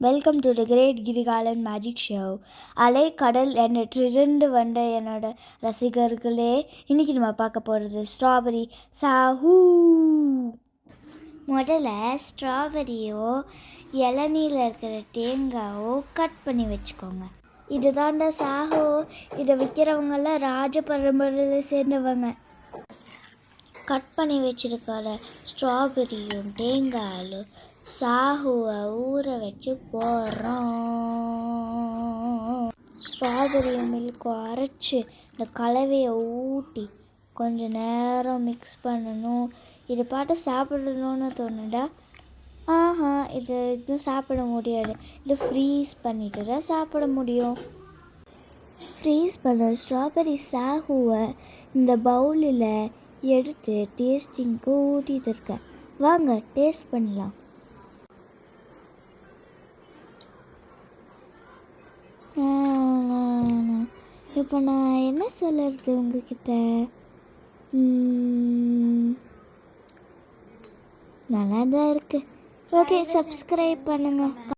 Welcome to the great Kirikalan magic show. அலை கடல் என்ற ட்ரிரண்டு வந்த என்னோட ரசிகர்களே, இன்றைக்கி நம்ம பார்க்க போகிறது ஸ்ட்ராபெரி சாஹூ. முதல்ல ஸ்ட்ராபெரியோ இளநீரில் இருக்கிற தேங்காயோ கட் பண்ணி வச்சுக்கோங்க. இது தாண்ட சாஹூ. இதை விற்கிறவங்கெல்லாம் ராஜ பரம்பரையில் சேர்ந்தவங்க. கட் பண்ணி வச்சுருக்கிற ஸ்ட்ராபெரியும் தேங்காயும் சாஹூவை ஊற வச்சு போடுறோம். ஸ்ட்ராபெரியும் மில்க்கும் அரைச்சி இந்த கலவையை ஊட்டி கொஞ்சம் நேரம் மிக்ஸ் பண்ணணும். இது பாட்டு சாப்பிடணும்னு தோணுடா, இது இன்னும் சாப்பிட முடியாது. இது ஃப்ரீஸ் பண்ணிட்டு தான் சாப்பிட முடியும். ஃப்ரீஸ் பண்ண ஸ்ட்ராபெரி சாஹூவை இந்த பவுலில் எடுத்து டேஸ்டிங்க்கு ஊட்டிட்டு இருக்கேன். வாங்க டேஸ்ட் பண்ணலாம். இப்போ நான் என்ன சொல்கிறது உங்ககிட்ட? நல்லா தான் இருக்குது. ஓகே, சப்ஸ்கிரைப் பண்ணுங்கள்.